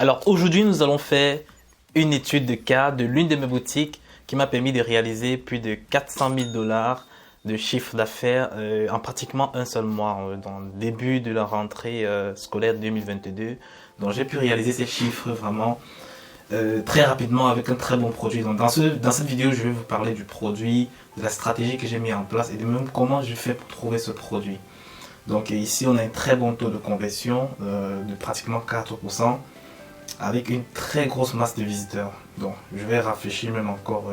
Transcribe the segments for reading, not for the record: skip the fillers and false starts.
Alors aujourd'hui, nous allons faire une étude de cas de l'une de mes boutiques qui m'a permis de réaliser plus de 400 000 $ de chiffre d'affaires en pratiquement un seul mois, dans le début de la rentrée scolaire 2022. Donc j'ai pu réaliser ces chiffres vraiment très rapidement avec un très bon produit. Donc dans cette vidéo, je vais vous parler du produit, de la stratégie que j'ai mis en place et de même comment je fais pour trouver ce produit. Donc ici, on a un très bon taux de conversion de pratiquement 4%. Avec une très grosse masse de visiteurs. Donc je vais rafraîchir même encore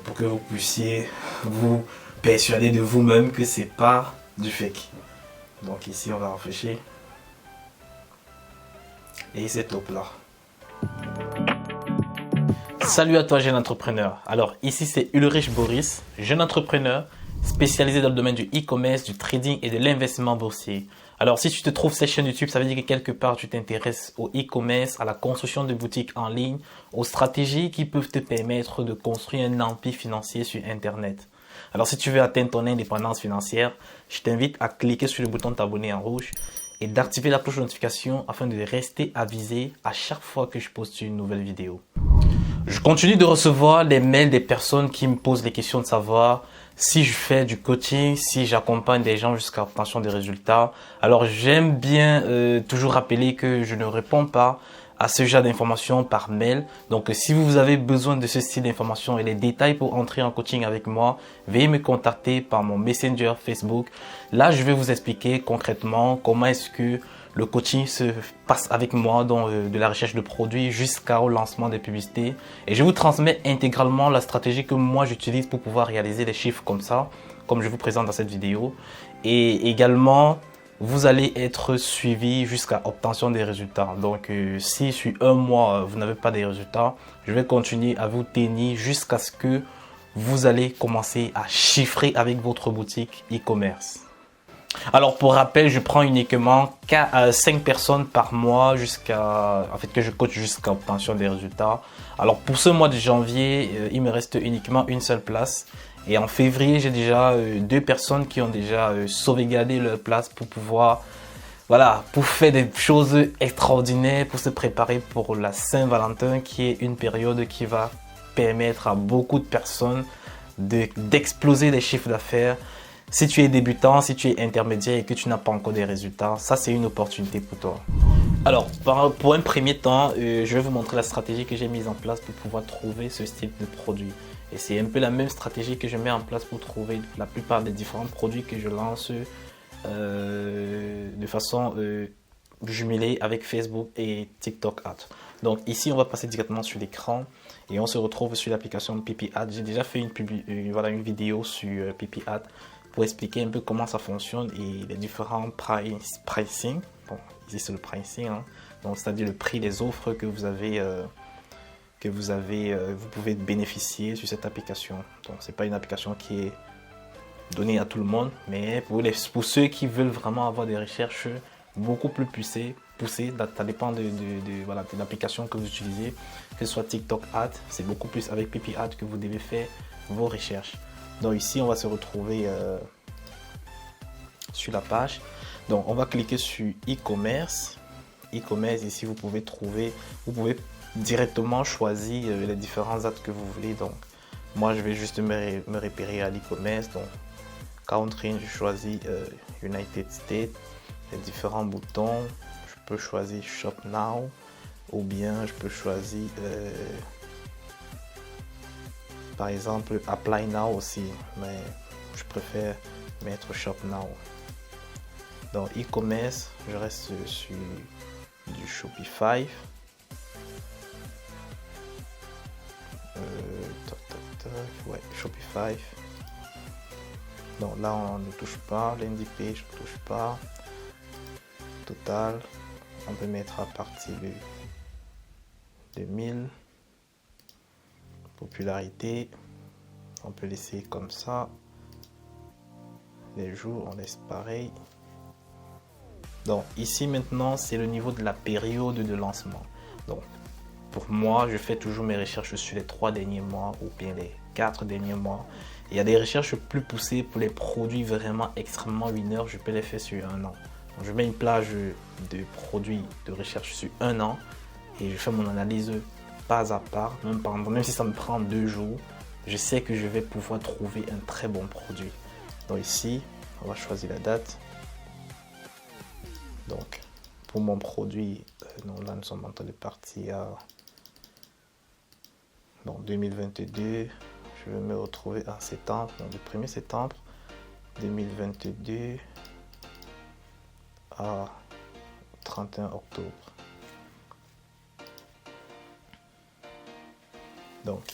pour que vous puissiez vous persuader de vous-même que c'est pas du fake. Donc ici on va rafraîchir et c'est top là. Salut à toi jeune entrepreneur. Alors ici c'est Ulrich Boris, jeune entrepreneur spécialisé dans le domaine du e-commerce, du trading et de l'investissement boursier. Alors si tu te trouves cette chaîne YouTube, ça veut dire que quelque part tu t'intéresses au e-commerce, à la construction de boutiques en ligne, aux stratégies qui peuvent te permettre de construire un empire financier sur Internet. Alors si tu veux atteindre ton indépendance financière, je t'invite à cliquer sur le bouton t'abonner en rouge et d'activer la cloche de notification afin de rester avisé à chaque fois que je poste une nouvelle vidéo. Je continue de recevoir les mails des personnes qui me posent les questions de savoir si je fais du coaching, si j'accompagne des gens jusqu'à l'obtention des résultats. Alors j'aime bien toujours rappeler que je ne réponds pas à ce genre d'informations par mail. Donc si vous avez besoin de ce style d'informations et les détails pour entrer en coaching avec moi, veuillez me contacter par mon Messenger Facebook. Là, je vais vous expliquer concrètement comment est-ce que le coaching se passe avec moi, donc de la recherche de produits jusqu'au lancement des publicités. Et je vous transmets intégralement la stratégie que moi j'utilise pour pouvoir réaliser des chiffres comme ça, comme je vous présente dans cette vidéo. Et également, vous allez être suivi jusqu'à obtention des résultats. Donc si sur un mois, vous n'avez pas de résultats, je vais continuer à vous tenir jusqu'à ce que vous allez commencer à chiffrer avec votre boutique e-commerce. Alors pour rappel, je prends uniquement 5 personnes par mois que je coach jusqu'à obtention des résultats. Alors pour ce mois de janvier, il me reste uniquement une seule place. Et en février, j'ai déjà 2 personnes qui ont déjà sauvegardé leur place pour pouvoir, pour faire des choses extraordinaires, pour se préparer pour la Saint-Valentin, qui est une période qui va permettre à beaucoup de personnes d'exploser les chiffres d'affaires. Si tu es débutant, si tu es intermédiaire et que tu n'as pas encore des résultats, ça c'est une opportunité pour toi. Alors, pour un premier temps, je vais vous montrer la stratégie que j'ai mise en place pour pouvoir trouver ce style de produit. Et c'est un peu la même stratégie que je mets en place pour trouver la plupart des différents produits que je lance de façon jumelée avec Facebook et TikTok Ads. Donc ici, on va passer directement sur l'écran et on se retrouve sur l'application PP Ads. J'ai déjà fait une vidéo sur PP Ads pour expliquer un peu comment ça fonctionne et les différents pricing. Bon, ici c'est le pricing, hein. Donc c'est-à-dire le prix des offres que vous pouvez bénéficier sur cette application. Donc c'est pas une application qui est donnée à tout le monde, mais pour ceux qui veulent vraiment avoir des recherches beaucoup plus poussées, ça dépend de l'application que vous utilisez, que ce soit TikTok Ads, c'est beaucoup plus avec PP Ads que vous devez faire vos recherches. Donc ici, on va se retrouver sur la page. Donc on va cliquer sur e-commerce. E-commerce, ici vous pouvez directement choisir les différents ads que vous voulez. Donc moi, je vais juste me repérer à l'e-commerce. Donc country, je choisis United States. Les différents boutons, je peux choisir Shop Now ou bien je peux choisir par exemple Apply Now aussi, mais je préfère mettre Shop Now. Dans e-commerce, je reste sur du Shopify. Shopify. Donc là on ne touche pas, landing page je ne touche pas. Total, on peut mettre à partir de 1000. Popularité, on peut laisser comme ça. Les jours, on laisse pareil. Donc ici maintenant, c'est le niveau de la période de lancement. Donc pour moi, je fais toujours mes recherches sur les 3 derniers mois ou bien les 4 derniers mois. Il y a des recherches plus poussées pour les produits vraiment extrêmement winners, je peux les faire sur un an. Je mets une plage de produits de recherche sur un an et je fais mon analyse pas à pas, même si ça me prend 2 jours, je sais que je vais pouvoir trouver un très bon produit. Donc ici, on va choisir la date. Donc, pour mon produit, non, là nous sommes en train de partir à 2022. Je vais me retrouver en septembre, donc le 1er septembre 2022 à 31 octobre. Donc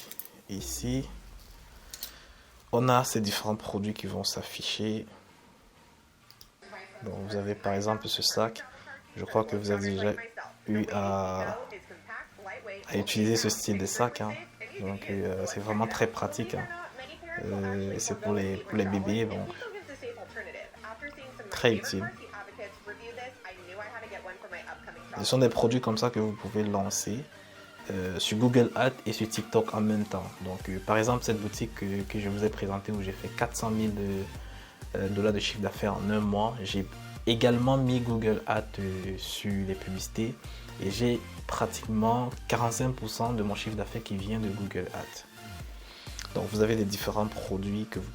ici, on a ces différents produits qui vont s'afficher. Donc vous avez par exemple ce sac. Je crois que vous avez déjà eu à utiliser ce style de sac. Hein. Donc c'est vraiment très pratique. Hein. C'est pour les bébés, donc très utile. Ce sont des produits comme ça que vous pouvez lancer sur Google Ads et sur TikTok en même temps. Donc par exemple cette boutique que je vous ai présentée où j'ai fait 400 000 dollars de chiffre d'affaires en un mois, j'ai également mis Google Ads sur les publicités et j'ai pratiquement 45% de mon chiffre d'affaires qui vient de Google Ads. Donc vous avez les différents produits que vous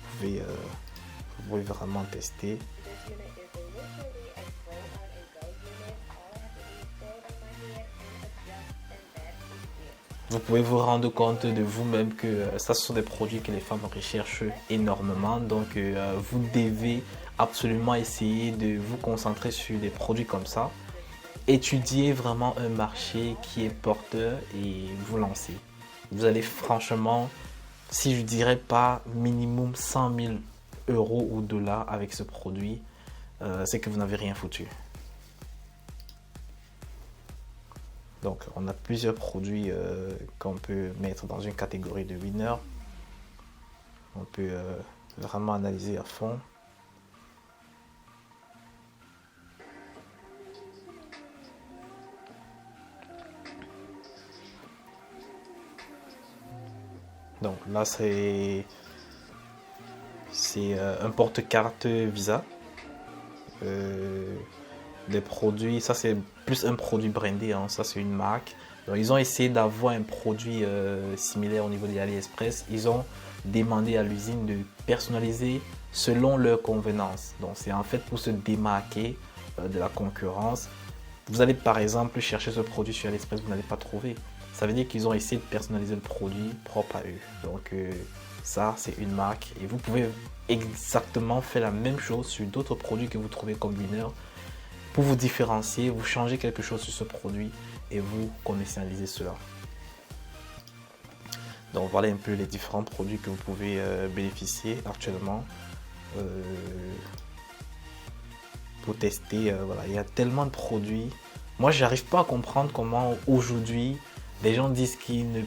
pouvez vraiment tester. Vous pouvez vous rendre compte de vous-même que ça, ce sont des produits que les femmes recherchent énormément. Donc vous devez absolument essayer de vous concentrer sur des produits comme ça. Étudier vraiment un marché qui est porteur et vous lancer. Vous allez franchement, si je dirais pas minimum 100 000 euros ou dollars avec ce produit, c'est que vous n'avez rien foutu. Donc on a plusieurs produits qu'on peut mettre dans une catégorie de winner. On peut vraiment analyser à fond. Donc là c'est un porte-carte Visa. Des produits, ça c'est plus un produit brandé, hein, ça c'est une marque. Donc, ils ont essayé d'avoir un produit similaire au niveau de AliExpress. Ils ont demandé à l'usine de personnaliser selon leur convenance. Donc c'est en fait pour se démarquer de la concurrence. Vous allez par exemple chercher ce produit sur AliExpress, vous n'allez pas trouver. Ça veut dire qu'ils ont essayé de personnaliser le produit propre à eux. Donc ça c'est une marque et vous pouvez exactement faire la même chose sur d'autres produits que vous trouvez comme winner. Pour vous différencier, vous changez quelque chose sur ce produit et vous commercialisez cela. Donc voilà un peu les différents produits que vous pouvez bénéficier actuellement pour tester. Voilà, il y a tellement de produits. Moi, j'arrive pas à comprendre comment aujourd'hui les gens disent qu'ils ne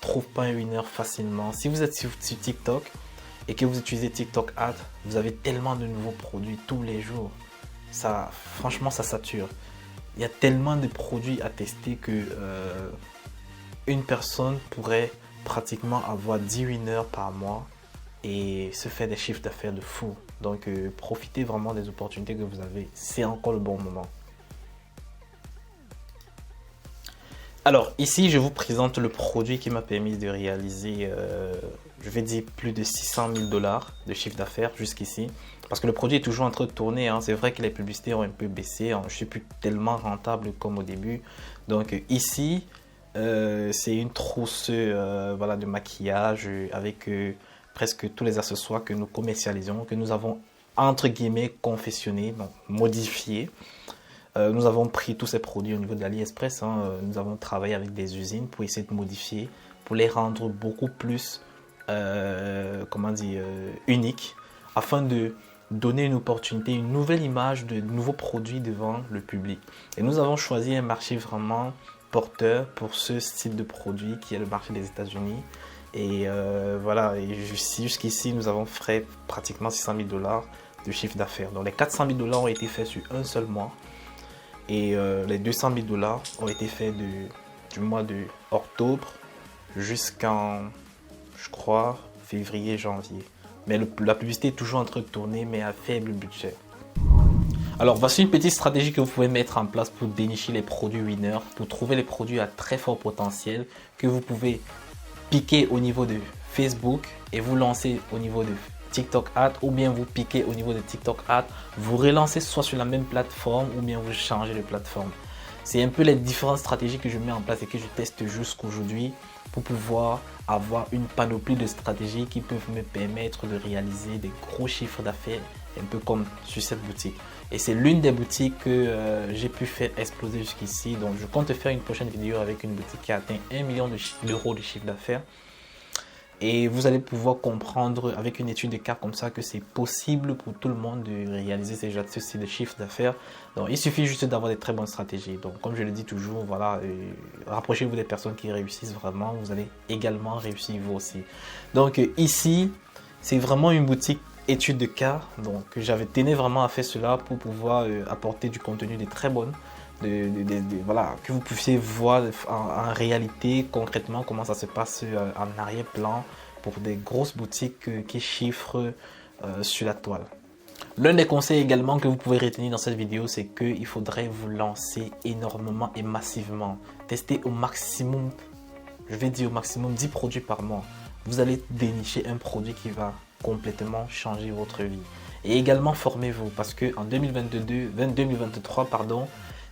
trouvent pas un winner facilement. Si vous êtes sur TikTok et que vous utilisez TikTok Ads, vous avez tellement de nouveaux produits tous les jours. Ça, franchement, ça sature. Il y a tellement de produits à tester que une personne pourrait pratiquement avoir 10 winners par mois et se faire des chiffres d'affaires de fou. Donc, profitez vraiment des opportunités que vous avez. C'est encore le bon moment. Alors, ici, je vous présente le produit qui m'a permis de réaliser, je vais dire, plus de 600 000 dollars de chiffre d'affaires jusqu'ici. Parce que le produit est toujours en train de tourner. Hein. C'est vrai que les publicités ont un peu baissé. Hein. Je ne suis plus tellement rentable comme au début. Donc ici, c'est une trousse voilà, de maquillage avec presque tous les accessoires que nous commercialisons, que nous avons entre guillemets confectionnés, donc modifiés. Nous avons pris tous ces produits au niveau de l'AliExpress. Hein. Nous avons travaillé avec des usines pour essayer de modifier, pour les rendre beaucoup plus uniques, afin de donner une opportunité, une nouvelle image de nouveaux produits devant le public. Et nous avons choisi un marché vraiment porteur pour ce style de produit qui est le marché des États-Unis. Et voilà, et jusqu'ici, nous avons fait pratiquement 600 000 dollars de chiffre d'affaires. Donc les 400 000 dollars ont été faits sur un seul mois. Et les 200 000 dollars ont été faits du mois de octobre jusqu'en, je crois, février, janvier. Mais la publicité est toujours en train de tourner, mais à faible budget. Alors voici une petite stratégie que vous pouvez mettre en place pour dénicher les produits winners, pour trouver les produits à très fort potentiel que vous pouvez piquer au niveau de Facebook et vous lancer au niveau de TikTok Ads, ou bien vous piquez au niveau de TikTok Ads, vous relancez soit sur la même plateforme ou bien vous changez de plateforme. C'est un peu les différentes stratégies que je mets en place et que je teste jusqu'aujourd'hui pour pouvoir avoir une panoplie de stratégies qui peuvent me permettre de réaliser des gros chiffres d'affaires, un peu comme sur cette boutique. Et c'est l'une des boutiques que j'ai pu faire exploser jusqu'ici. Donc je compte faire une prochaine vidéo avec une boutique qui a atteint 1 million d'euros de chiffre d'affaires. Et vous allez pouvoir comprendre avec une étude de cas comme ça que c'est possible pour tout le monde de réaliser ce style de chiffre d'affaires. Donc il suffit juste d'avoir des très bonnes stratégies. Donc comme je le dis toujours, voilà, rapprochez-vous des personnes qui réussissent vraiment. Vous allez également réussir vous aussi. Donc ici, c'est vraiment une boutique étude de cas. Donc j'avais tenu vraiment à faire cela pour pouvoir apporter du contenu de très bonnes. Voilà, que vous puissiez voir en réalité concrètement comment ça se passe en arrière-plan pour des grosses boutiques qui chiffrent sur la toile. L'un des conseils également que vous pouvez retenir dans cette vidéo, c'est qu'il faudrait vous lancer énormément et massivement. Tester au maximum, je vais dire au maximum 10 produits par mois. Vous allez dénicher un produit qui va complètement changer votre vie. Et également formez-vous parce qu'en 2023,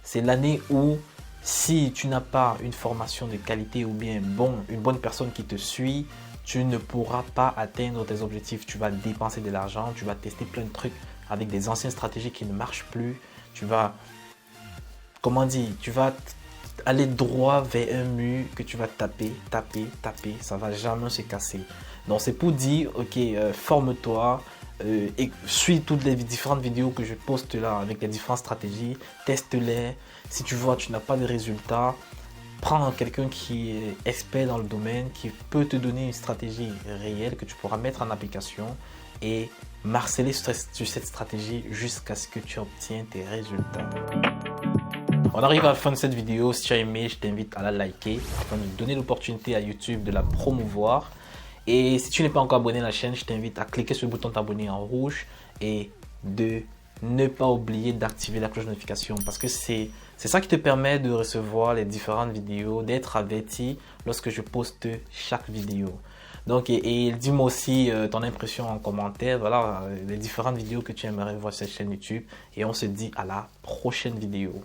c'est l'année où si tu n'as pas une formation de qualité ou bien une bonne personne qui te suit, tu ne pourras pas atteindre tes objectifs. Tu vas dépenser de l'argent, tu vas tester plein de trucs avec des anciennes stratégies qui ne marchent plus. Tu vas, tu vas aller droit vers un mur que tu vas taper, ça va jamais se casser. Donc c'est pour dire, ok, forme-toi, et suis toutes les différentes vidéos que je poste là avec les différentes stratégies, teste-les. Si tu vois tu n'as pas de résultats, prends quelqu'un qui est expert dans le domaine, qui peut te donner une stratégie réelle que tu pourras mettre en application et marceler sur cette stratégie jusqu'à ce que tu obtiennes tes résultats. On arrive à la fin de cette vidéo. Si tu as aimé, je t'invite à la liker afin de donner l'opportunité à YouTube de la promouvoir. Et si tu n'es pas encore abonné à la chaîne, je t'invite à cliquer sur le bouton t'abonner en rouge et de ne pas oublier d'activer la cloche de notification parce que c'est ça qui te permet de recevoir les différentes vidéos, d'être averti lorsque je poste chaque vidéo. Donc, et dis-moi aussi ton impression en commentaire, voilà, les différentes vidéos que tu aimerais voir sur cette chaîne YouTube et on se dit à la prochaine vidéo.